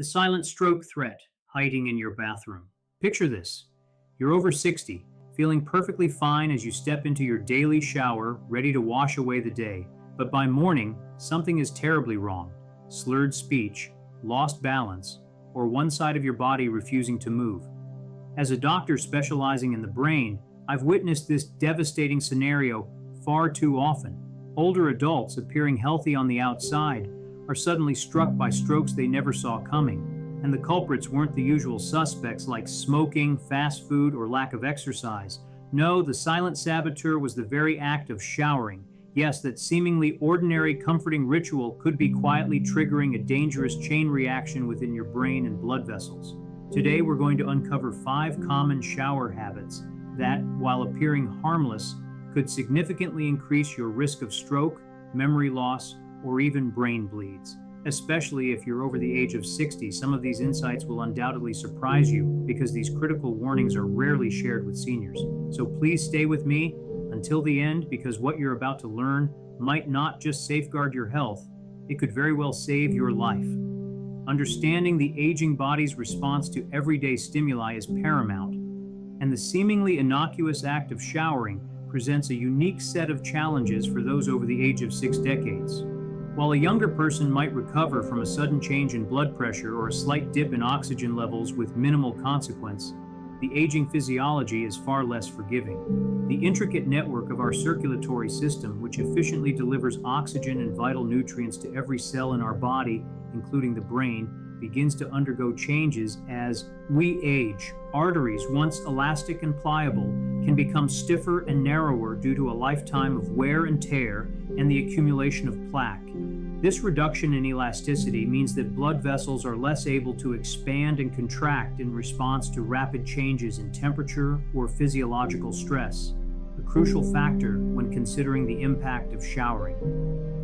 The silent stroke threat hiding in your bathroom. Picture this. You're over 60, feeling perfectly fine as you step into your daily shower, ready to wash away the day. But by morning, something is terribly wrong. Slurred speech, lost balance, or one side of your body refusing to move. As a doctor specializing in the brain, I've witnessed this devastating scenario far too often. Older adults appearing healthy on the outside are suddenly struck by strokes they never saw coming, and the culprits weren't the usual suspects like smoking, fast food, or lack of exercise. No, the silent saboteur was the very act of showering. Yes, that seemingly ordinary, comforting ritual could be quietly triggering a dangerous chain reaction within your brain and blood vessels. Today, we're going to uncover 5 common shower habits that, while appearing harmless, could significantly increase your risk of stroke, memory loss, or even brain bleeds. Especially if you're over the age of 60, some of these insights will undoubtedly surprise you because these critical warnings are rarely shared with seniors. So please stay with me until the end, because what you're about to learn might not just safeguard your health, it could very well save your life. Understanding the aging body's response to everyday stimuli is paramount, and the seemingly innocuous act of showering presents a unique set of challenges for those over the age of 6 decades. While a younger person might recover from a sudden change in blood pressure or a slight dip in oxygen levels with minimal consequence, the aging physiology is far less forgiving. The intricate network of our circulatory system, which efficiently delivers oxygen and vital nutrients to every cell in our body, including the brain, begins to undergo changes as we age. Arteries, once elastic and pliable, can become stiffer and narrower due to a lifetime of wear and tear and the accumulation of plaque. This reduction in elasticity means that blood vessels are less able to expand and contract in response to rapid changes in temperature or physiological stress, a crucial factor when considering the impact of showering.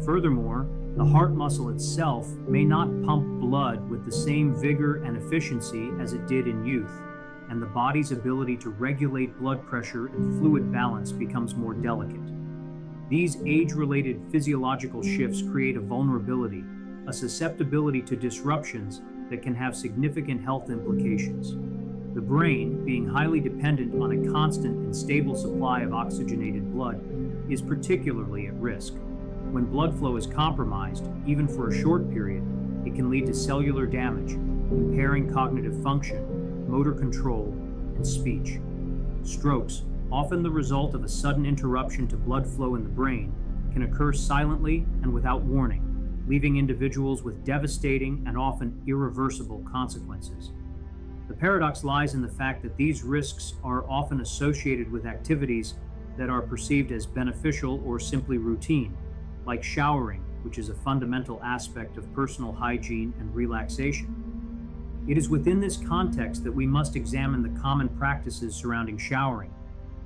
Furthermore, the heart muscle itself may not pump blood with the same vigor and efficiency as it did in youth, and the body's ability to regulate blood pressure and fluid balance becomes more delicate. These age-related physiological shifts create a vulnerability, a susceptibility to disruptions that can have significant health implications. The brain, being highly dependent on a constant and stable supply of oxygenated blood, is particularly at risk. When blood flow is compromised, even for a short period, it can lead to cellular damage, impairing cognitive function, motor control, and speech. Strokes, often the result of a sudden interruption to blood flow in the brain, can occur silently and without warning, leaving individuals with devastating and often irreversible consequences. The paradox lies in the fact that these risks are often associated with activities that are perceived as beneficial or simply routine, like showering, which is a fundamental aspect of personal hygiene and relaxation. It is within this context that we must examine the common practices surrounding showering,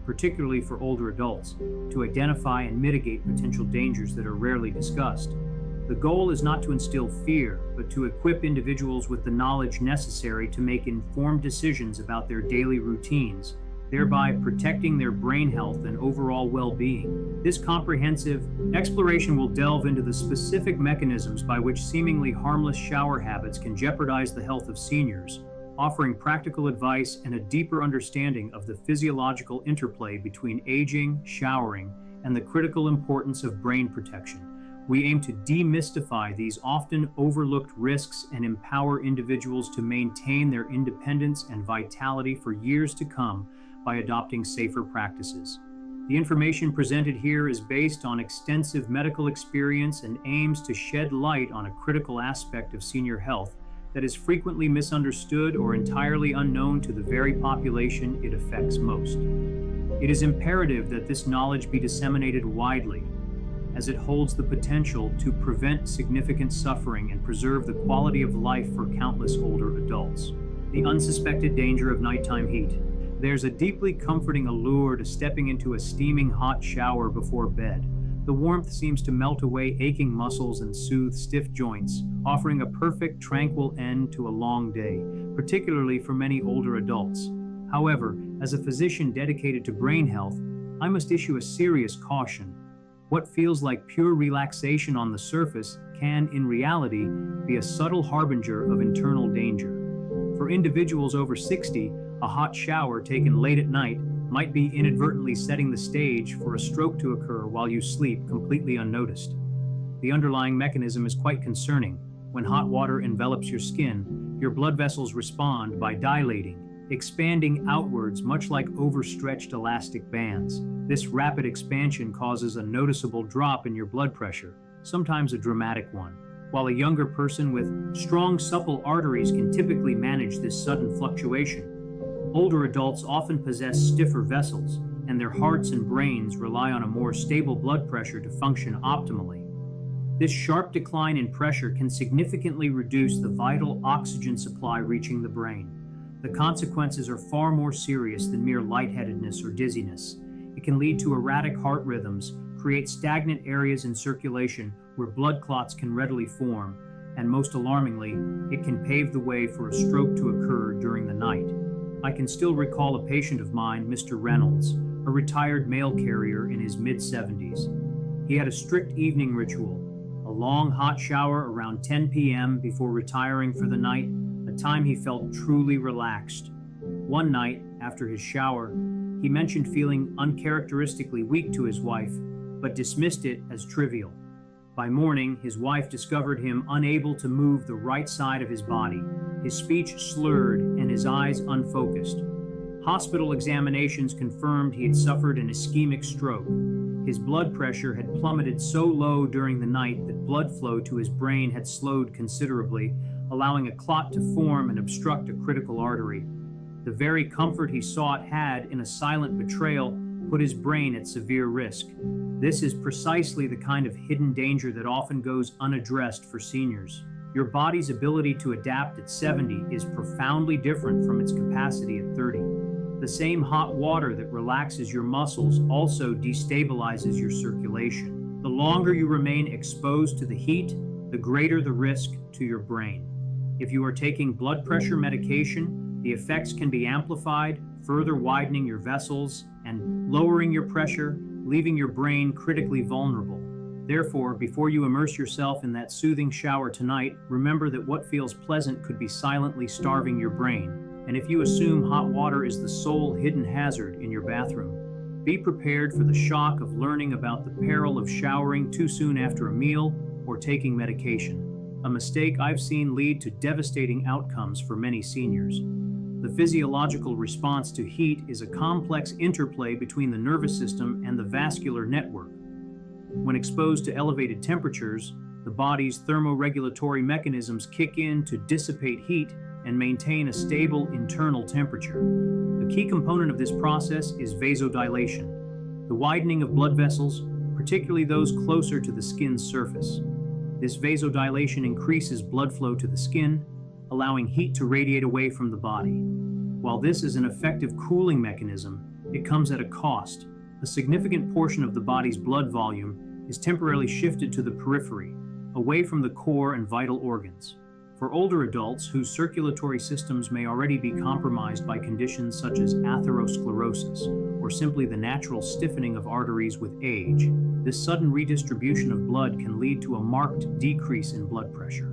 particularly for older adults, to identify and mitigate potential dangers that are rarely discussed. The goal is not to instill fear, but to equip individuals with the knowledge necessary to make informed decisions about their daily routines, thereby protecting their brain health and overall well-being. This comprehensive exploration will delve into the specific mechanisms by which seemingly harmless shower habits can jeopardize the health of seniors, offering practical advice and a deeper understanding of the physiological interplay between aging, showering, and the critical importance of brain protection. We aim to demystify these often overlooked risks and empower individuals to maintain their independence and vitality for years to come by adopting safer practices. The information presented here is based on extensive medical experience and aims to shed light on a critical aspect of senior health that is frequently misunderstood or entirely unknown to the very population it affects most. It is imperative that this knowledge be disseminated widely, as it holds the potential to prevent significant suffering and preserve the quality of life for countless older adults. The unsuspected danger of nighttime heat. There's a deeply comforting allure to stepping into a steaming hot shower before bed. The warmth seems to melt away aching muscles and soothe stiff joints, offering a perfect, tranquil end to a long day, particularly for many older adults. However, as a physician dedicated to brain health, I must issue a serious caution. What feels like pure relaxation on the surface can, in reality, be a subtle harbinger of internal danger. For individuals over 60, a hot shower taken late at night might be inadvertently setting the stage for a stroke to occur while you sleep completely unnoticed. The underlying mechanism is quite concerning. When hot water envelops your skin, your blood vessels respond by dilating, expanding outwards much like overstretched elastic bands. This rapid expansion causes a noticeable drop in your blood pressure, sometimes a dramatic one. While a younger person with strong, supple arteries can typically manage this sudden fluctuation, older adults often possess stiffer vessels, and their hearts and brains rely on a more stable blood pressure to function optimally. This sharp decline in pressure can significantly reduce the vital oxygen supply reaching the brain. The consequences are far more serious than mere lightheadedness or dizziness. It can lead to erratic heart rhythms, create stagnant areas in circulation where blood clots can readily form, and most alarmingly, it can pave the way for a stroke to occur during the night. I can still recall a patient of mine, Mr. Reynolds, a retired mail carrier in his mid-70s. He had a strict evening ritual, a long hot shower around 10 p.m. before retiring for the night, a time he felt truly relaxed. One night, after his shower, he mentioned feeling uncharacteristically weak to his wife, but dismissed it as trivial. By morning, his wife discovered him unable to move the right side of his body, his speech slurred and his eyes unfocused. Hospital examinations confirmed he had suffered an ischemic stroke. His blood pressure had plummeted so low during the night that blood flow to his brain had slowed considerably, allowing a clot to form and obstruct a critical artery. The very comfort he sought had, in a silent betrayal, put his brain at severe risk. This is precisely the kind of hidden danger that often goes unaddressed for seniors. Your body's ability to adapt at 70 is profoundly different from its capacity at 30. The same hot water that relaxes your muscles also destabilizes your circulation. The longer you remain exposed to the heat, the greater the risk to your brain. If you are taking blood pressure medication, the effects can be amplified, further widening your vessels and lowering your pressure, leaving your brain critically vulnerable. Therefore, before you immerse yourself in that soothing shower tonight, remember that what feels pleasant could be silently starving your brain. And if you assume hot water is the sole hidden hazard in your bathroom, be prepared for the shock of learning about the peril of showering too soon after a meal or taking medication, a mistake I've seen lead to devastating outcomes for many seniors. The physiological response to heat is a complex interplay between the nervous system and the vascular network. When exposed to elevated temperatures, the body's thermoregulatory mechanisms kick in to dissipate heat and maintain a stable internal temperature. A key component of this process is vasodilation, the widening of blood vessels, particularly those closer to the skin's surface. This vasodilation increases blood flow to the skin, allowing heat to radiate away from the body. While this is an effective cooling mechanism, it comes at a cost. A significant portion of the body's blood volume is temporarily shifted to the periphery, away from the core and vital organs. For older adults whose circulatory systems may already be compromised by conditions such as atherosclerosis, or simply the natural stiffening of arteries with age, this sudden redistribution of blood can lead to a marked decrease in blood pressure.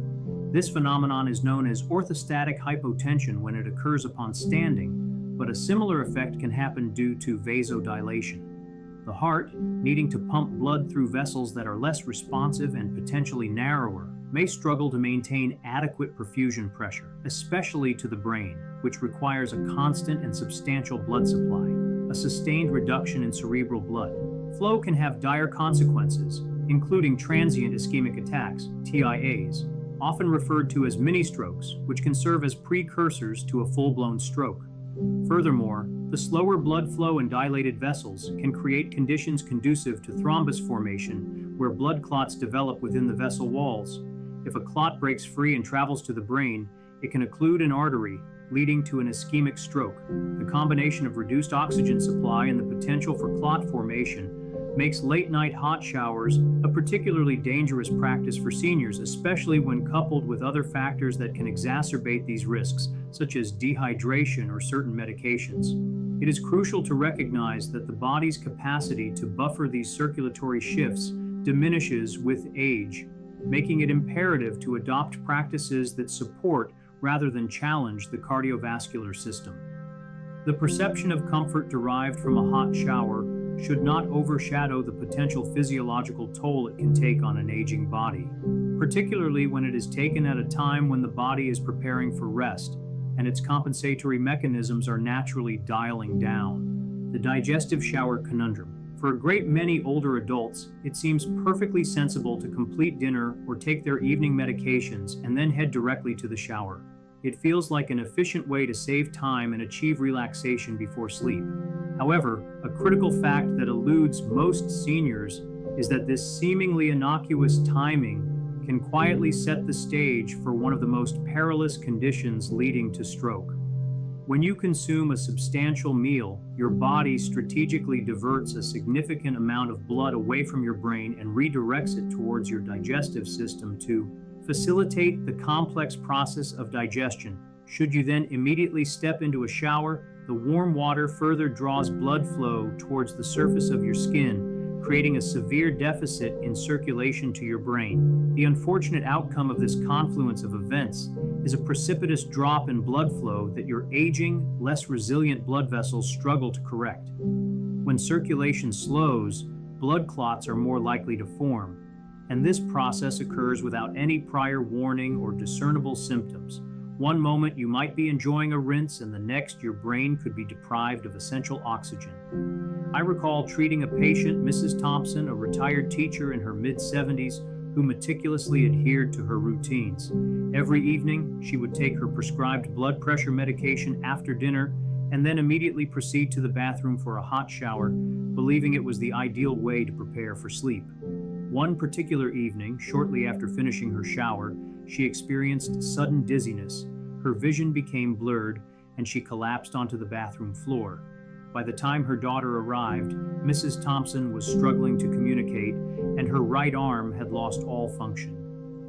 This phenomenon is known as orthostatic hypotension when it occurs upon standing, but a similar effect can happen due to vasodilation. The heart, needing to pump blood through vessels that are less responsive and potentially narrower, may struggle to maintain adequate perfusion pressure, especially to the brain, which requires a constant and substantial blood supply. A sustained reduction in cerebral blood flow can have dire consequences, including transient ischemic attacks, TIAs, often referred to as mini-strokes, which can serve as precursors to a full-blown stroke. Furthermore, the slower blood flow and dilated vessels can create conditions conducive to thrombus formation, where blood clots develop within the vessel walls. If a clot breaks free and travels to the brain, it can occlude an artery, leading to an ischemic stroke. The combination of reduced oxygen supply and the potential for clot formation makes late-night hot showers a particularly dangerous practice for seniors, especially when coupled with other factors that can exacerbate these risks, such as dehydration or certain medications. It is crucial to recognize that the body's capacity to buffer these circulatory shifts diminishes with age, making it imperative to adopt practices that support rather than challenge the cardiovascular system. The perception of comfort derived from a hot shower should not overshadow the potential physiological toll it can take on an aging body, particularly when it is taken at a time when the body is preparing for rest and its compensatory mechanisms are naturally dialing down. The digestive shower conundrum. For a great many older adults, it seems perfectly sensible to complete dinner or take their evening medications and then head directly to the shower. It feels like an efficient way to save time and achieve relaxation before sleep. However, a critical fact that eludes most seniors is that this seemingly innocuous timing can quietly set the stage for one of the most perilous conditions leading to stroke. When you consume a substantial meal, your body strategically diverts a significant amount of blood away from your brain and redirects it towards your digestive system to facilitate the complex process of digestion. Should you then immediately step into a shower, the warm water further draws blood flow towards the surface of your skin, creating a severe deficit in circulation to your brain. The unfortunate outcome of this confluence of events is a precipitous drop in blood flow that your aging, less resilient blood vessels struggle to correct. When circulation slows, blood clots are more likely to form, and this process occurs without any prior warning or discernible symptoms. One moment you might be enjoying a rinse, and the next your brain could be deprived of essential oxygen. I recall treating a patient, Mrs. Thompson, a retired teacher in her mid-70s, who meticulously adhered to her routines. Every evening, she would take her prescribed blood pressure medication after dinner and then immediately proceed to the bathroom for a hot shower, believing it was the ideal way to prepare for sleep. One particular evening, shortly after finishing her shower, she experienced sudden dizziness. Her vision became blurred, and she collapsed onto the bathroom floor. By the time her daughter arrived, Mrs. Thompson was struggling to communicate, and her right arm had lost all function.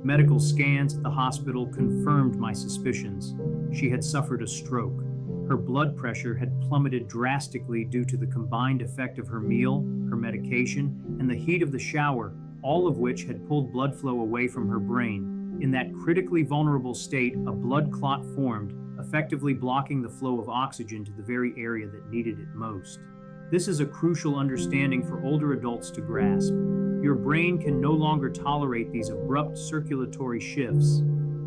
Medical scans at the hospital confirmed my suspicions. She had suffered a stroke. Her blood pressure had plummeted drastically due to the combined effect of her meal, her medication, and the heat of the shower, all of which had pulled blood flow away from her brain. In that critically vulnerable state, a blood clot formed, effectively blocking the flow of oxygen to the very area that needed it most. This is a crucial understanding for older adults to grasp. Your brain can no longer tolerate these abrupt circulatory shifts.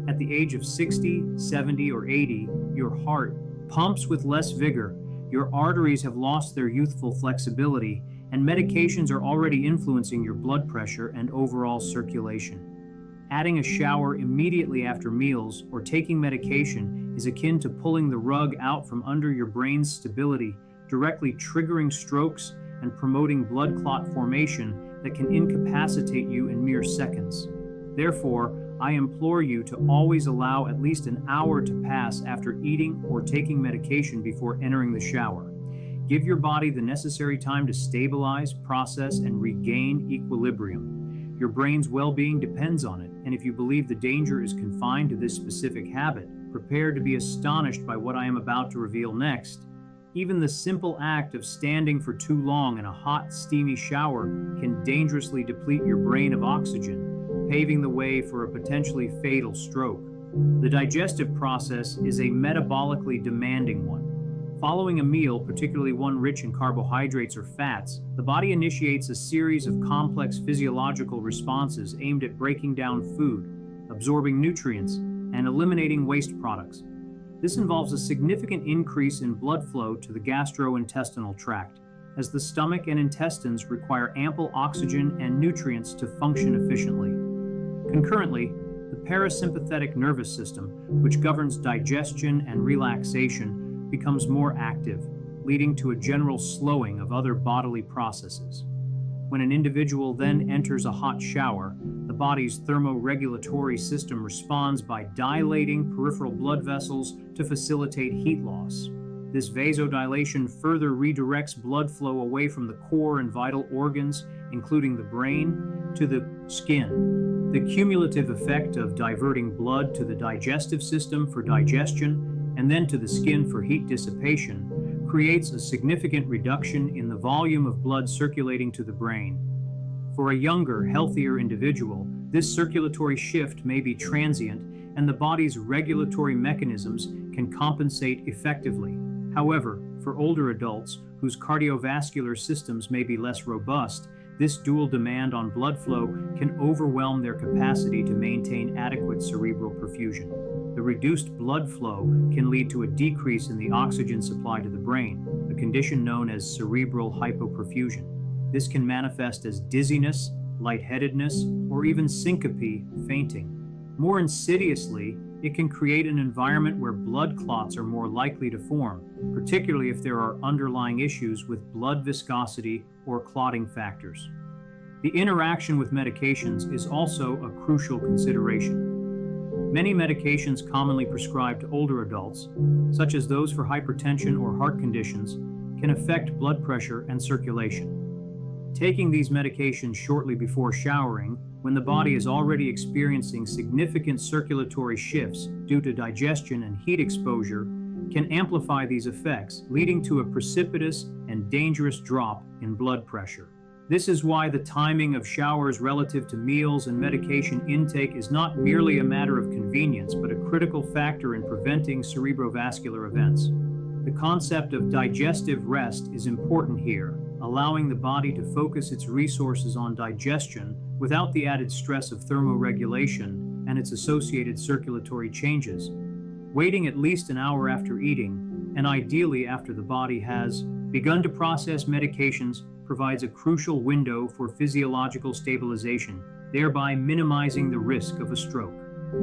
At the age of 60, 70, or 80, your heart pumps with less vigor, your arteries have lost their youthful flexibility, and medications are already influencing your blood pressure and overall circulation. Adding a shower immediately after meals or taking medication is akin to pulling the rug out from under your brain's stability, directly triggering strokes and promoting blood clot formation that can incapacitate you in mere seconds. Therefore, I implore you to always allow at least an hour to pass after eating or taking medication before entering the shower. Give your body the necessary time to stabilize, process, and regain equilibrium. Your brain's well-being depends on it, and if you believe the danger is confined to this specific habit, prepare to be astonished by what I am about to reveal next. Even the simple act of standing for too long in a hot, steamy shower can dangerously deplete your brain of oxygen, paving the way for a potentially fatal stroke. The digestive process is a metabolically demanding one. Following a meal, particularly one rich in carbohydrates or fats, the body initiates a series of complex physiological responses aimed at breaking down food, absorbing nutrients, and eliminating waste products. This involves a significant increase in blood flow to the gastrointestinal tract, as the stomach and intestines require ample oxygen and nutrients to function efficiently. Concurrently, the parasympathetic nervous system, which governs digestion and relaxation, becomes more active, leading to a general slowing of other bodily processes. When an individual then enters a hot shower, the body's thermoregulatory system responds by dilating peripheral blood vessels to facilitate heat loss. This vasodilation further redirects blood flow away from the core and vital organs, including the brain, to the skin. The cumulative effect of diverting blood to the digestive system for digestion and then to the skin for heat dissipation creates a significant reduction in the volume of blood circulating to the brain. For a younger, healthier individual, this circulatory shift may be transient, and the body's regulatory mechanisms can compensate effectively. However, for older adults whose cardiovascular systems may be less robust, this dual demand on blood flow can overwhelm their capacity to maintain adequate cerebral perfusion. The reduced blood flow can lead to a decrease in the oxygen supply to the brain, a condition known as cerebral hypoperfusion. This can manifest as dizziness, lightheadedness, or even syncope, fainting. More insidiously, it can create an environment where blood clots are more likely to form, particularly if there are underlying issues with blood viscosity or clotting factors. The interaction with medications is also a crucial consideration. Many medications commonly prescribed to older adults, such as those for hypertension or heart conditions, can affect blood pressure and circulation. Taking these medications shortly before showering, when the body is already experiencing significant circulatory shifts due to digestion and heat exposure, can amplify these effects, leading to a precipitous and dangerous drop in blood pressure. This is why the timing of showers relative to meals and medication intake is not merely a matter of convenience, but a critical factor in preventing cerebrovascular events. The concept of digestive rest is important here, allowing the body to focus its resources on digestion without the added stress of thermoregulation and its associated circulatory changes. Waiting at least an hour after eating, and ideally after the body has begun to process medications, provides a crucial window for physiological stabilization, thereby minimizing the risk of a stroke.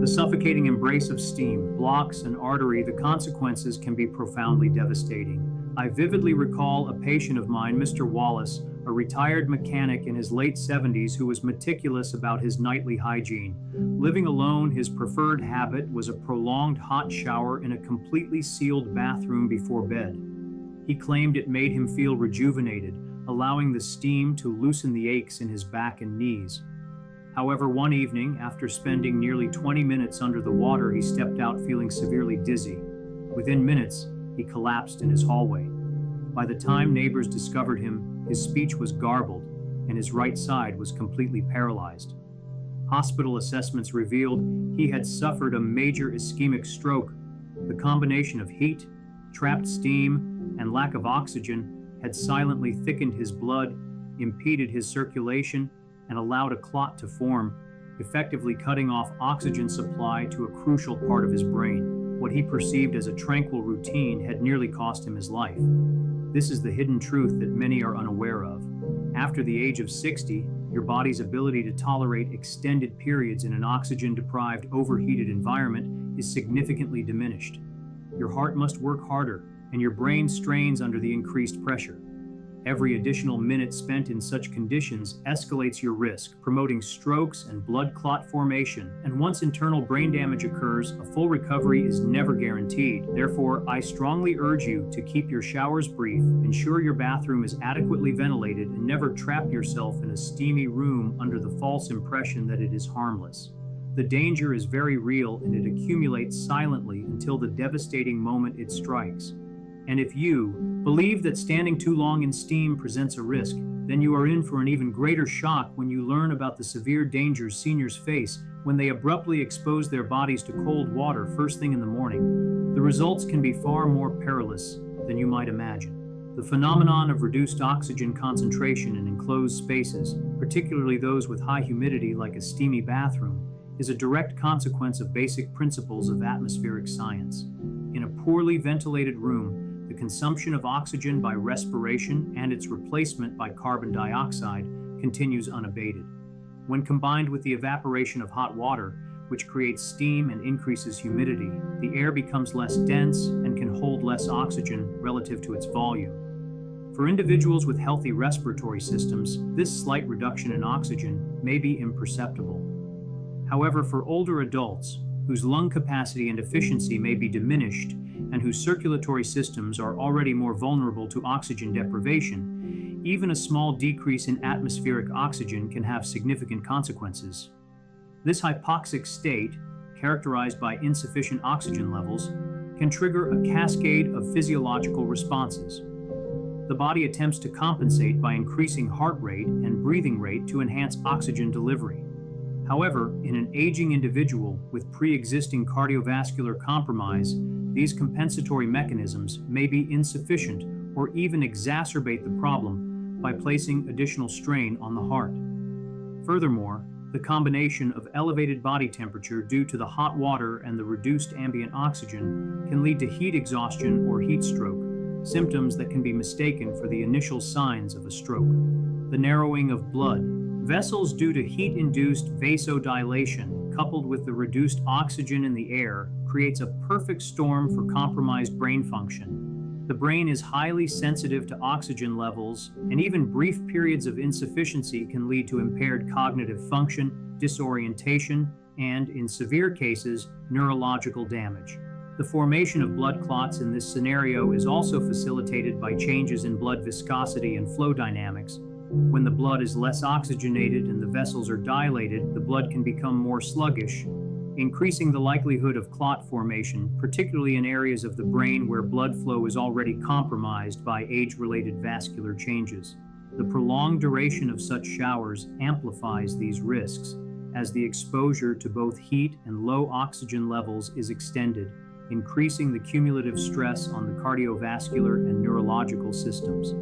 The suffocating embrace of steam blocks an artery. The consequences can be profoundly devastating. I vividly recall a patient of mine, Mr. Wallace, a retired mechanic in his late 70s who was meticulous about his nightly hygiene. Living alone, his preferred habit was a prolonged hot shower in a completely sealed bathroom before bed. He claimed it made him feel rejuvenated, allowing the steam to loosen the aches in his back and knees. However, one evening, after spending nearly 20 minutes under the water, he stepped out feeling severely dizzy. Within minutes, he collapsed in his hallway. By the time neighbors discovered him, his speech was garbled, and his right side was completely paralyzed. Hospital assessments revealed he had suffered a major ischemic stroke. The combination of heat, trapped steam, and lack of oxygen had silently thickened his blood, impeded his circulation, and allowed a clot to form, effectively cutting off oxygen supply to a crucial part of his brain. What he perceived as a tranquil routine had nearly cost him his life. This is the hidden truth that many are unaware of. After the age of 60, your body's ability to tolerate extended periods in an oxygen-deprived, overheated environment is significantly diminished. Your heart must work harder, and your brain strains under the increased pressure. Every additional minute spent in such conditions escalates your risk, promoting strokes and blood clot formation. And once internal brain damage occurs, a full recovery is never guaranteed. Therefore, I strongly urge you to keep your showers brief, ensure your bathroom is adequately ventilated, and never trap yourself in a steamy room under the false impression that it is harmless. The danger is very real, and it accumulates silently until the devastating moment it strikes. And if you believe that standing too long in steam presents a risk, then you are in for an even greater shock when you learn about the severe dangers seniors face when they abruptly expose their bodies to cold water first thing in the morning. The results can be far more perilous than you might imagine. The phenomenon of reduced oxygen concentration in enclosed spaces, particularly those with high humidity like a steamy bathroom, is a direct consequence of basic principles of atmospheric science. In a poorly ventilated room, the consumption of oxygen by respiration and its replacement by carbon dioxide continues unabated. When combined with the evaporation of hot water, which creates steam and increases humidity, the air becomes less dense and can hold less oxygen relative to its volume. For individuals with healthy respiratory systems, this slight reduction in oxygen may be imperceptible. However, for older adults, whose lung capacity and efficiency may be diminished and whose circulatory systems are already more vulnerable to oxygen deprivation, even a small decrease in atmospheric oxygen can have significant consequences. This hypoxic state, characterized by insufficient oxygen levels, can trigger a cascade of physiological responses. The body attempts to compensate by increasing heart rate and breathing rate to enhance oxygen delivery. However, in an aging individual with pre-existing cardiovascular compromise, these compensatory mechanisms may be insufficient or even exacerbate the problem by placing additional strain on the heart. Furthermore, the combination of elevated body temperature due to the hot water and the reduced ambient oxygen can lead to heat exhaustion or heat stroke, symptoms that can be mistaken for the initial signs of a stroke. The narrowing of blood vessels due to heat-induced vasodilation, coupled with the reduced oxygen in the air, creates a perfect storm for compromised brain function. The brain is highly sensitive to oxygen levels, and even brief periods of insufficiency can lead to impaired cognitive function, disorientation, and, in severe cases, neurological damage. The formation of blood clots in this scenario is also facilitated by changes in blood viscosity and flow dynamics. When the blood is less oxygenated and the vessels are dilated, the blood can become more sluggish, increasing the likelihood of clot formation, particularly in areas of the brain where blood flow is already compromised by age-related vascular changes. The prolonged duration of such showers amplifies these risks, as the exposure to both heat and low oxygen levels is extended, increasing the cumulative stress on the cardiovascular and neurological systems.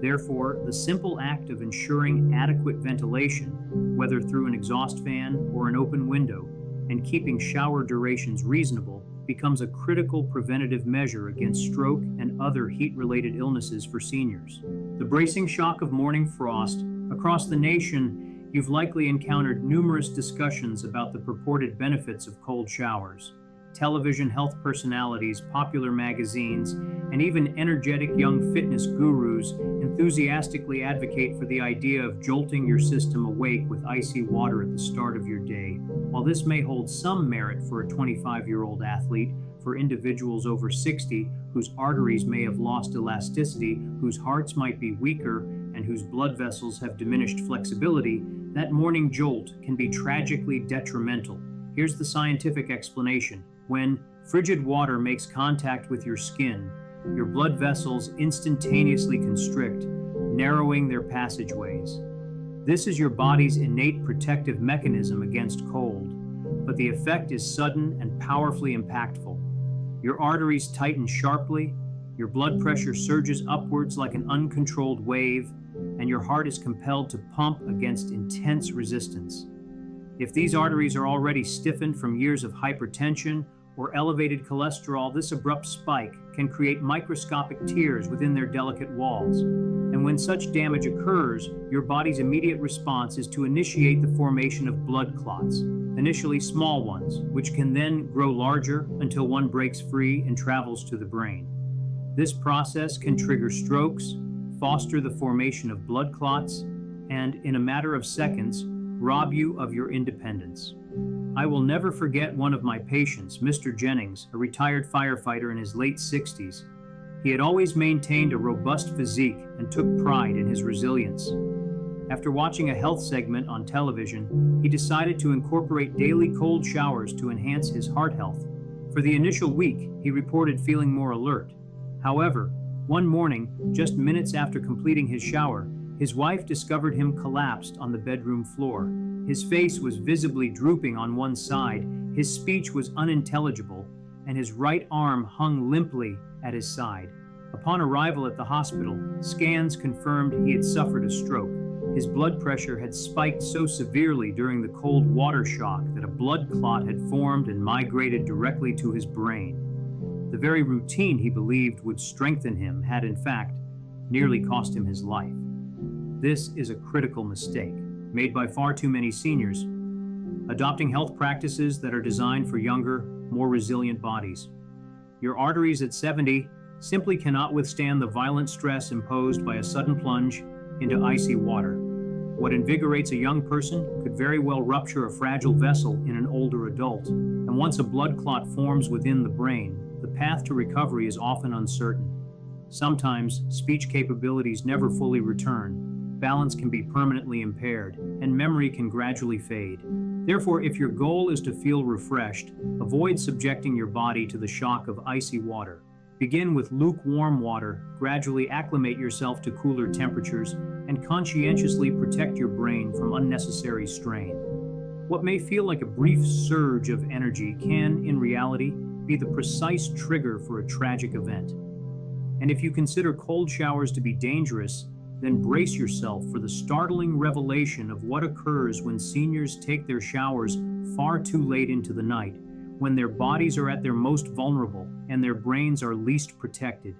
Therefore, the simple act of ensuring adequate ventilation, whether through an exhaust fan or an open window, and keeping shower durations reasonable, becomes a critical preventative measure against stroke and other heat-related illnesses for seniors. The bracing shock of morning frost. Across the nation, you've likely encountered numerous discussions about the purported benefits of cold showers. Television health personalities, popular magazines, and even energetic young fitness gurus enthusiastically advocate for the idea of jolting your system awake with icy water at the start of your day. While this may hold some merit for a 25-year-old athlete, for individuals over 60 whose arteries may have lost elasticity, whose hearts might be weaker, and whose blood vessels have diminished flexibility, that morning jolt can be tragically detrimental. Here's the scientific explanation. When frigid water makes contact with your skin, your blood vessels instantaneously constrict, narrowing their passageways. This is your body's innate protective mechanism against cold, but the effect is sudden and powerfully impactful. Your arteries tighten sharply, your blood pressure surges upwards like an uncontrolled wave, and your heart is compelled to pump against intense resistance. If these arteries are already stiffened from years of hypertension or elevated cholesterol, this abrupt spike can create microscopic tears within their delicate walls. And when such damage occurs, your body's immediate response is to initiate the formation of blood clots, initially small ones, which can then grow larger until one breaks free and travels to the brain. This process can trigger strokes, foster the formation of blood clots, and, in a matter of seconds, rob you of your independence. I will never forget one of my patients, Mr. Jennings, a retired firefighter in his late 60s. He had always maintained a robust physique and took pride in his resilience. After watching a health segment on television, he decided to incorporate daily cold showers to enhance his heart health. For the initial week, he reported feeling more alert. However, one morning, just minutes after completing his shower, his wife discovered him collapsed on the bedroom floor. His face was visibly drooping on one side, his speech was unintelligible, and his right arm hung limply at his side. Upon arrival at the hospital, scans confirmed he had suffered a stroke. His blood pressure had spiked so severely during the cold water shock that a blood clot had formed and migrated directly to his brain. The very routine he believed would strengthen him had, in fact, nearly cost him his life. This is a critical mistake, made by far too many seniors, adopting health practices that are designed for younger, more resilient bodies. Your arteries at 70 simply cannot withstand the violent stress imposed by a sudden plunge into icy water. What invigorates a young person could very well rupture a fragile vessel in an older adult, and once a blood clot forms within the brain, the path to recovery is often uncertain. Sometimes speech capabilities never fully return, balance can be permanently impaired, and memory can gradually fade. Therefore, if your goal is to feel refreshed, avoid subjecting your body to the shock of icy water. Begin with lukewarm water, gradually acclimate yourself to cooler temperatures, and conscientiously protect your brain from unnecessary strain. What may feel like a brief surge of energy can, in reality, be the precise trigger for a tragic event. And if you consider cold showers to be dangerous, then brace yourself for the startling revelation of what occurs when seniors take their showers far too late into the night, when their bodies are at their most vulnerable and their brains are least protected.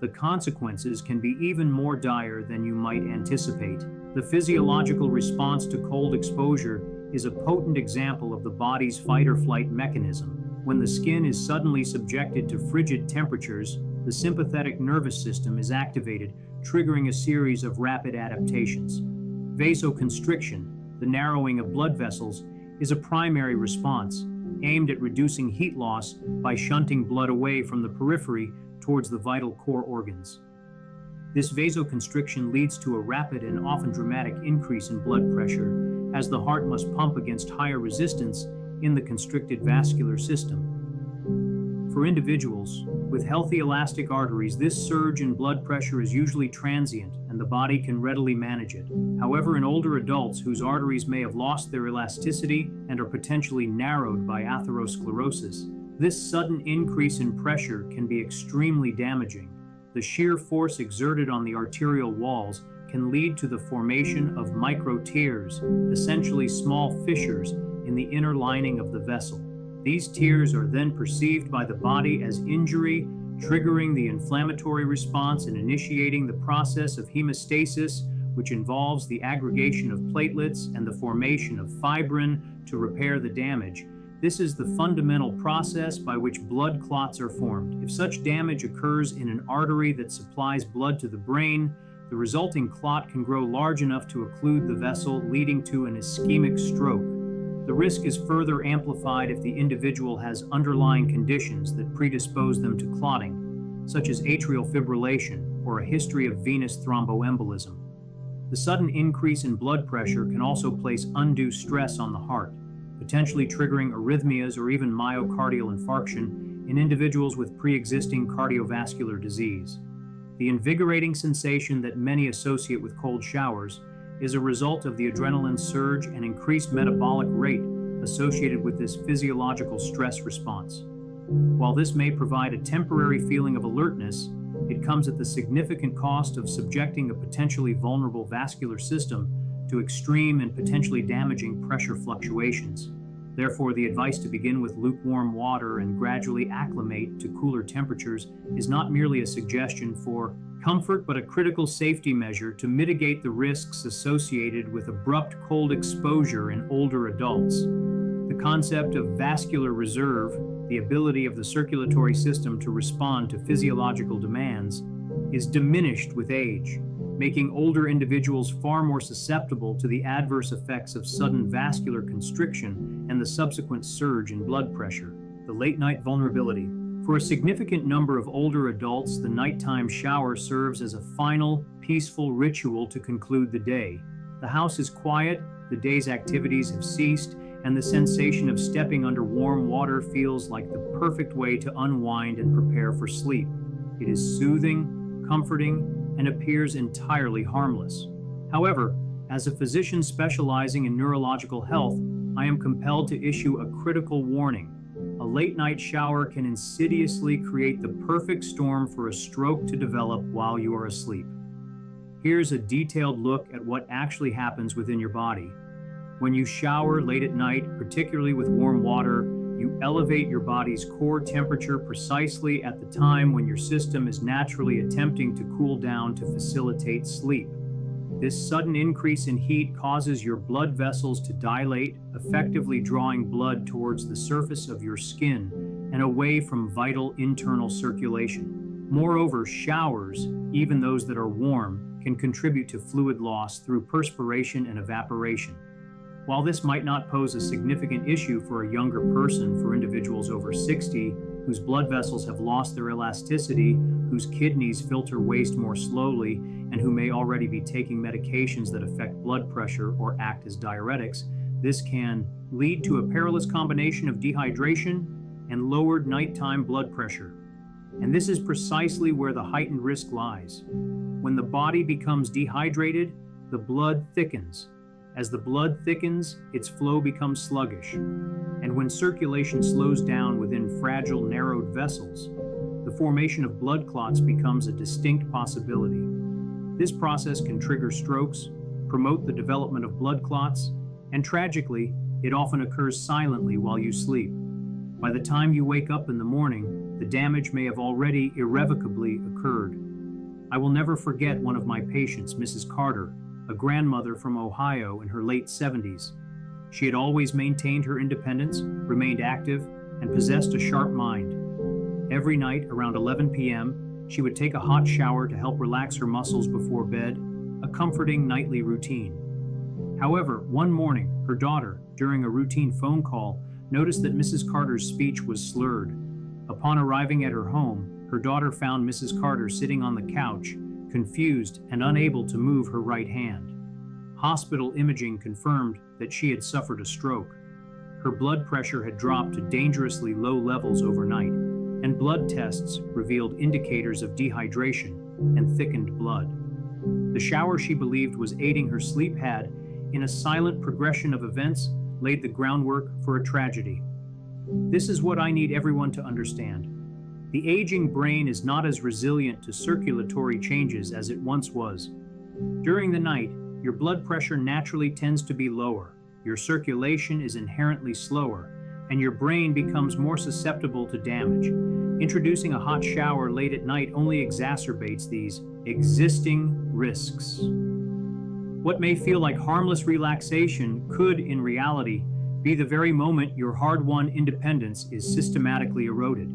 The consequences can be even more dire than you might anticipate. The physiological response to cold exposure is a potent example of the body's fight-or-flight mechanism. When the skin is suddenly subjected to frigid temperatures, the sympathetic nervous system is activated, triggering a series of rapid adaptations. Vasoconstriction, the narrowing of blood vessels, is a primary response, aimed at reducing heat loss by shunting blood away from the periphery towards the vital core organs. This vasoconstriction leads to a rapid and often dramatic increase in blood pressure, as the heart must pump against higher resistance in the constricted vascular system. For individuals with healthy elastic arteries, this surge in blood pressure is usually transient and the body can readily manage it. However, in older adults whose arteries may have lost their elasticity and are potentially narrowed by atherosclerosis, this sudden increase in pressure can be extremely damaging. The sheer force exerted on the arterial walls can lead to the formation of microtears, essentially small fissures in the inner lining of the vessel. These tears are then perceived by the body as injury, triggering the inflammatory response and initiating the process of hemostasis, which involves the aggregation of platelets and the formation of fibrin to repair the damage. This is the fundamental process by which blood clots are formed. If such damage occurs in an artery that supplies blood to the brain, the resulting clot can grow large enough to occlude the vessel, leading to an ischemic stroke. The risk is further amplified if the individual has underlying conditions that predispose them to clotting, such as atrial fibrillation or a history of venous thromboembolism. The sudden increase in blood pressure can also place undue stress on the heart, potentially triggering arrhythmias or even myocardial infarction in individuals with pre-existing cardiovascular disease. The invigorating sensation that many associate with cold showers is a result of the adrenaline surge and increased metabolic rate associated with this physiological stress response. While this may provide a temporary feeling of alertness, it comes at the significant cost of subjecting a potentially vulnerable vascular system to extreme and potentially damaging pressure fluctuations. Therefore, the advice to begin with lukewarm water and gradually acclimate to cooler temperatures is not merely a suggestion for comfort, but a critical safety measure to mitigate the risks associated with abrupt cold exposure in older adults. The concept of vascular reserve, the ability of the circulatory system to respond to physiological demands, is diminished with age, making older individuals far more susceptible to the adverse effects of sudden vascular constriction and the subsequent surge in blood pressure. The late-night vulnerability. For a significant number of older adults, the nighttime shower serves as a final, peaceful ritual to conclude the day. The house is quiet, the day's activities have ceased, and the sensation of stepping under warm water feels like the perfect way to unwind and prepare for sleep. It is soothing, comforting, and appears entirely harmless. However, as a physician specializing in neurological health, I am compelled to issue a critical warning. A late-night shower can insidiously create the perfect storm for a stroke to develop while you are asleep. Here's a detailed look at what actually happens within your body. When you shower late at night, particularly with warm water, you elevate your body's core temperature precisely at the time when your system is naturally attempting to cool down to facilitate sleep. This sudden increase in heat causes your blood vessels to dilate, effectively drawing blood towards the surface of your skin and away from vital internal circulation. Moreover, showers, even those that are warm, can contribute to fluid loss through perspiration and evaporation. While this might not pose a significant issue for a younger person, for individuals over 60 whose blood vessels have lost their elasticity, whose kidneys filter waste more slowly, and who may already be taking medications that affect blood pressure or act as diuretics, This can lead to a perilous combination of dehydration and lowered nighttime blood pressure. And this is precisely where the heightened risk lies. When the body becomes dehydrated, the blood thickens. As the blood thickens, its flow becomes sluggish. And when circulation slows down within fragile, narrowed vessels, the formation of blood clots becomes a distinct possibility. This process can trigger strokes, promote the development of blood clots, and tragically, it often occurs silently while you sleep. By the time you wake up in the morning, the damage may have already irrevocably occurred. I will never forget one of my patients, Mrs. Carter, a grandmother from Ohio in her late 70s. She had always maintained her independence, remained active, and possessed a sharp mind. Every night around 11 p.m., she would take a hot shower to help relax her muscles before bed, a comforting nightly routine. However, one morning, her daughter, during a routine phone call, noticed that Mrs. Carter's speech was slurred. Upon arriving at her home, her daughter found Mrs. Carter sitting on the couch, confused and unable to move her right hand. Hospital imaging confirmed that she had suffered a stroke. Her blood pressure had dropped to dangerously low levels overnight, and blood tests revealed indicators of dehydration and thickened blood. The shower she believed was aiding her sleep had, in a silent progression of events, laid the groundwork for a tragedy. This is what I need everyone to understand. The aging brain is not as resilient to circulatory changes as it once was. During the night, your blood pressure naturally tends to be lower, your circulation is inherently slower, and your brain becomes more susceptible to damage. Introducing a hot shower late at night only exacerbates these existing risks. What may feel like harmless relaxation could, in reality, be the very moment your hard-won independence is systematically eroded.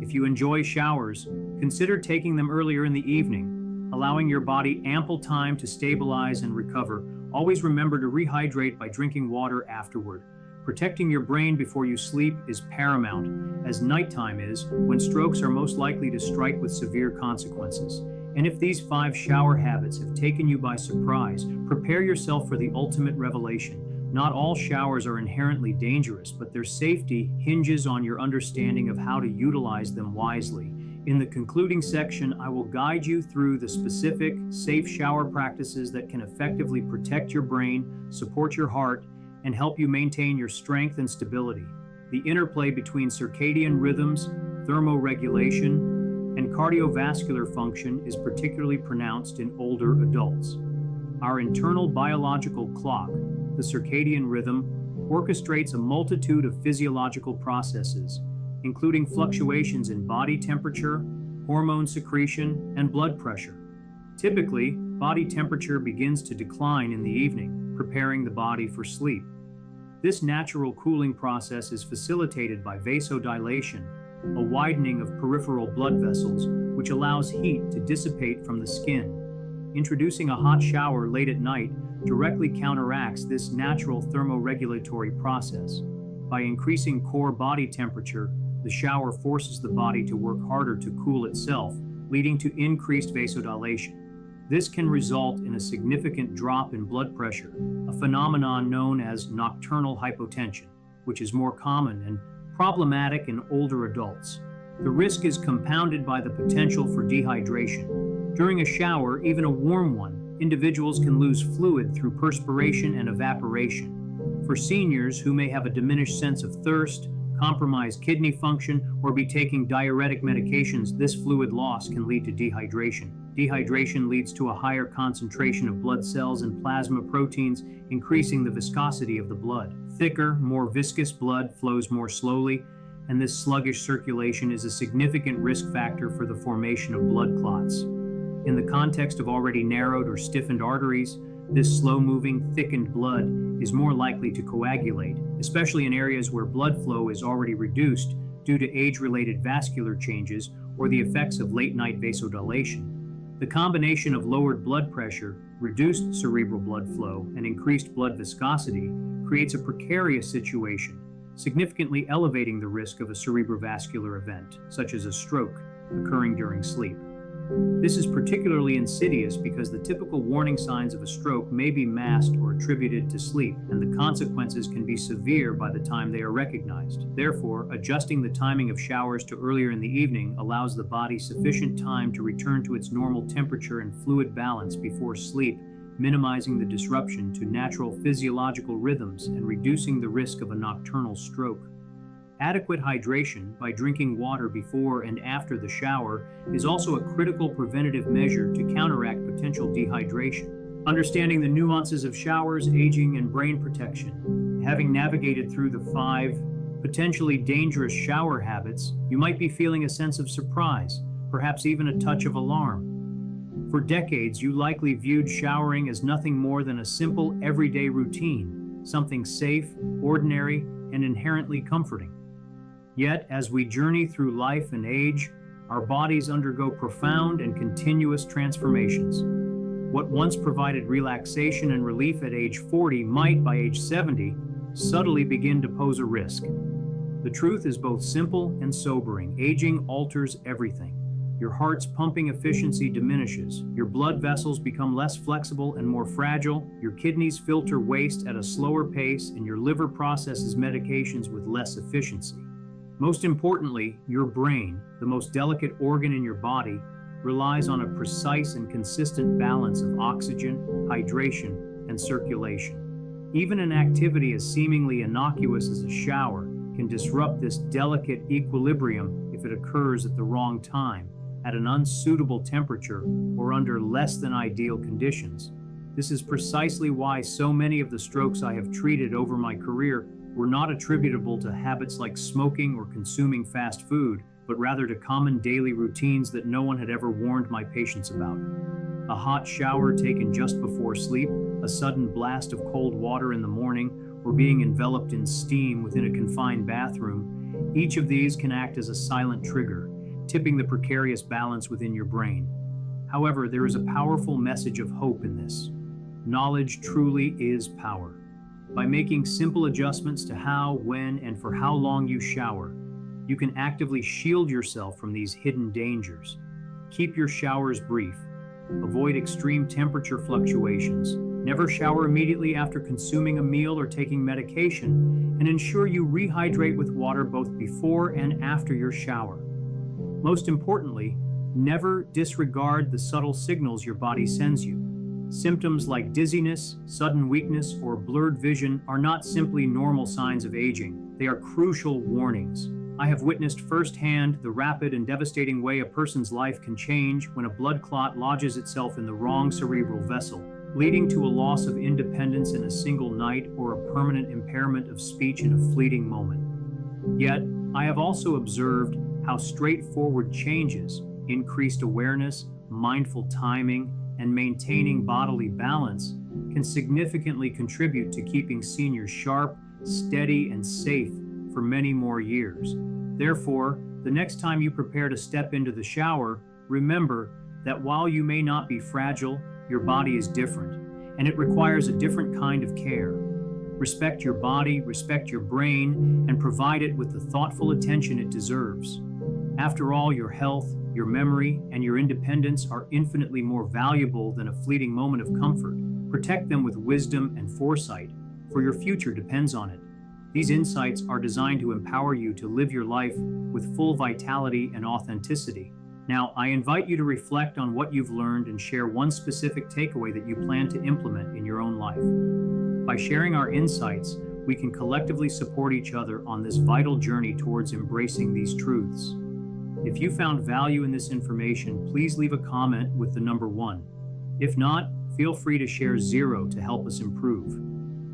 If you enjoy showers, consider taking them earlier in the evening, allowing your body ample time to stabilize and recover. Always remember to rehydrate by drinking water afterward. Protecting your brain before you sleep is paramount, as nighttime is, when strokes are most likely to strike with severe consequences. And if these 5 shower habits have taken you by surprise, prepare yourself for the ultimate revelation. Not all showers are inherently dangerous, but their safety hinges on your understanding of how to utilize them wisely. In the concluding section, I will guide you through the specific, safe shower practices that can effectively protect your brain, support your heart, and help you maintain your strength and stability. The interplay between circadian rhythms, thermoregulation, and cardiovascular function is particularly pronounced in older adults. Our internal biological clock, the circadian rhythm, orchestrates a multitude of physiological processes, including fluctuations in body temperature, hormone secretion, and blood pressure. Typically, body temperature begins to decline in the evening, preparing the body for sleep. This natural cooling process is facilitated by vasodilation, a widening of peripheral blood vessels, which allows heat to dissipate from the skin. Introducing a hot shower late at night directly counteracts this natural thermoregulatory process. By increasing core body temperature, the shower forces the body to work harder to cool itself, leading to increased vasodilation. This can result in a significant drop in blood pressure, a phenomenon known as nocturnal hypotension, which is more common and problematic in older adults. The risk is compounded by the potential for dehydration. During a shower, even a warm one, individuals can lose fluid through perspiration and evaporation. For seniors who may have a diminished sense of thirst, compromised kidney function, or be taking diuretic medications, this fluid loss can lead to dehydration. Dehydration leads to a higher concentration of blood cells and plasma proteins, increasing the viscosity of the blood. Thicker, more viscous blood flows more slowly, and this sluggish circulation is a significant risk factor for the formation of blood clots. In the context of already narrowed or stiffened arteries, this slow-moving, thickened blood is more likely to coagulate, especially in areas where blood flow is already reduced due to age-related vascular changes or the effects of late-night vasodilation. The combination of lowered blood pressure, reduced cerebral blood flow, and increased blood viscosity creates a precarious situation, significantly elevating the risk of a cerebrovascular event, such as a stroke, occurring during sleep. This is particularly insidious because the typical warning signs of a stroke may be masked or attributed to sleep, and the consequences can be severe by the time they are recognized. Therefore, adjusting the timing of showers to earlier in the evening allows the body sufficient time to return to its normal temperature and fluid balance before sleep, minimizing the disruption to natural physiological rhythms and reducing the risk of a nocturnal stroke. Adequate hydration by drinking water before and after the shower is also a critical preventative measure to counteract potential dehydration. Understanding the nuances of showers, aging, and brain protection. Having navigated through the 5 potentially dangerous shower habits, you might be feeling a sense of surprise, perhaps even a touch of alarm. For decades, you likely viewed showering as nothing more than a simple, everyday routine, something safe, ordinary, and inherently comforting. Yet, as we journey through life and age, our bodies undergo profound and continuous transformations. What once provided relaxation and relief at age 40 might, by age 70, subtly begin to pose a risk. The truth is both simple and sobering. Aging alters everything. Your heart's pumping efficiency diminishes, your blood vessels become less flexible and more fragile, your kidneys filter waste at a slower pace, and your liver processes medications with less efficiency. Most importantly, your brain, the most delicate organ in your body, relies on a precise and consistent balance of oxygen, hydration, and circulation. Even an activity as seemingly innocuous as a shower can disrupt this delicate equilibrium if it occurs at the wrong time, at an unsuitable temperature, or under less than ideal conditions. This is precisely why so many of the strokes I have treated over my career were not attributable to habits like smoking or consuming fast food, but rather to common daily routines that no one had ever warned my patients about. A hot shower taken just before sleep, a sudden blast of cold water in the morning, or being enveloped in steam within a confined bathroom, each of these can act as a silent trigger, tipping the precarious balance within your brain. However, there is a powerful message of hope in this. Knowledge truly is power. By making simple adjustments to how, when, and for how long you shower, you can actively shield yourself from these hidden dangers. Keep your showers brief. Avoid extreme temperature fluctuations. Never shower immediately after consuming a meal or taking medication, and ensure you rehydrate with water both before and after your shower. Most importantly, never disregard the subtle signals your body sends you. Symptoms like dizziness, sudden weakness, or blurred vision are not simply normal signs of aging. They are crucial warnings. I have witnessed firsthand the rapid and devastating way a person's life can change when a blood clot lodges itself in the wrong cerebral vessel, leading to a loss of independence in a single night or a permanent impairment of speech in a fleeting moment. Yet, I have also observed how straightforward changes, increased awareness, mindful timing, and maintaining bodily balance can significantly contribute to keeping seniors sharp, steady, and safe for many more years. Therefore, the next time you prepare to step into the shower, remember that while you may not be fragile, your body is different, and it requires a different kind of care. Respect your body, respect your brain, and provide it with the thoughtful attention it deserves. After all, your health, your memory, and your independence are infinitely more valuable than a fleeting moment of comfort. Protect them with wisdom and foresight, for your future depends on it. These insights are designed to empower you to live your life with full vitality and authenticity. Now, I invite you to reflect on what you've learned and share one specific takeaway that you plan to implement in your own life. By sharing our insights, we can collectively support each other on this vital journey towards embracing these truths. If you found value in this information, please leave a comment with the number 1. If not, feel free to share 0 to help us improve.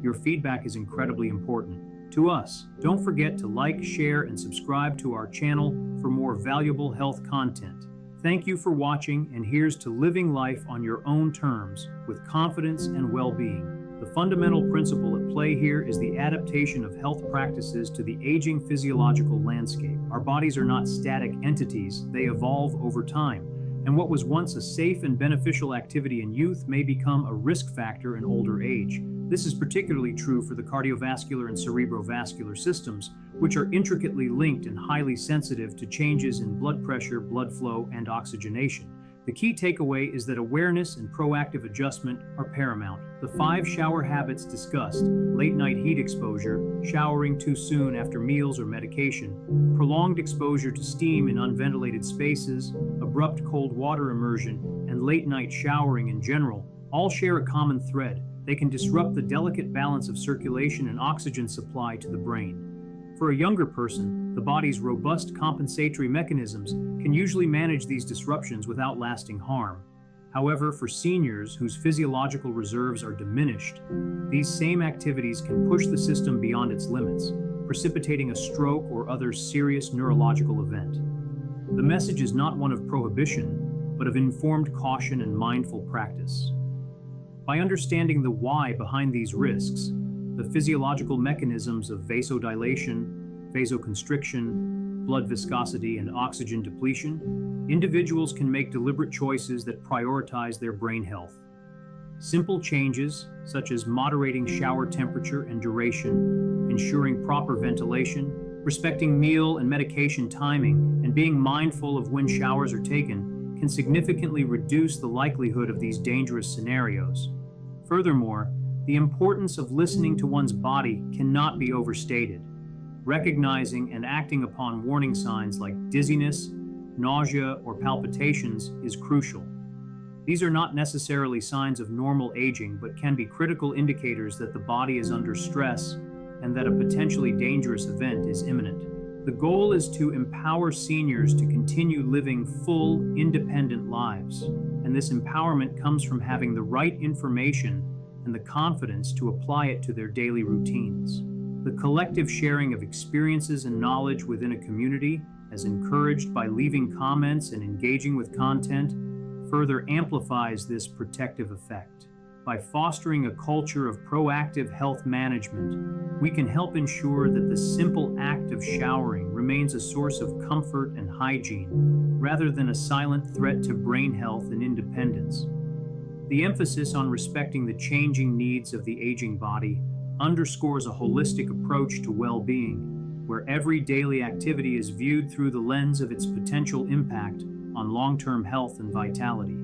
Your feedback is incredibly important to us. Don't forget to like, share, and subscribe to our channel for more valuable health content. Thank you for watching, and here's to living life on your own terms with confidence and well-being. The fundamental principle at play here is the adaptation of health practices to the aging physiological landscape. Our bodies are not static entities, they evolve over time. And what was once a safe and beneficial activity in youth may become a risk factor in older age. This is particularly true for the cardiovascular and cerebrovascular systems, which are intricately linked and highly sensitive to changes in blood pressure, blood flow, and oxygenation. The key takeaway is that awareness and proactive adjustment are paramount. The 5 shower habits discussed: late night heat exposure, showering too soon after meals or medication, prolonged exposure to steam in unventilated spaces, abrupt cold water immersion, and late night showering in general, all share a common thread. They can disrupt the delicate balance of circulation and oxygen supply to the brain. For a younger person, the body's robust compensatory mechanisms can usually manage these disruptions without lasting harm. However, for seniors whose physiological reserves are diminished, these same activities can push the system beyond its limits, precipitating a stroke or other serious neurological event. The message is not one of prohibition, but of informed caution and mindful practice. By understanding the why behind these risks, the physiological mechanisms of vasodilation, vasoconstriction, blood viscosity, and oxygen depletion, individuals can make deliberate choices that prioritize their brain health. Simple changes, such as moderating shower temperature and duration, ensuring proper ventilation, respecting meal and medication timing, and being mindful of when showers are taken, can significantly reduce the likelihood of these dangerous scenarios. Furthermore, the importance of listening to one's body cannot be overstated. Recognizing and acting upon warning signs like dizziness, nausea, or palpitations is crucial. These are not necessarily signs of normal aging, but can be critical indicators that the body is under stress and that a potentially dangerous event is imminent. The goal is to empower seniors to continue living full, independent lives, and this empowerment comes from having the right information and the confidence to apply it to their daily routines. The collective sharing of experiences and knowledge within a community, as encouraged by leaving comments and engaging with content, further amplifies this protective effect. By fostering a culture of proactive health management, we can help ensure that the simple act of showering remains a source of comfort and hygiene, rather than a silent threat to brain health and independence. The emphasis on respecting the changing needs of the aging body underscores a holistic approach to well-being, where every daily activity is viewed through the lens of its potential impact on long-term health and vitality.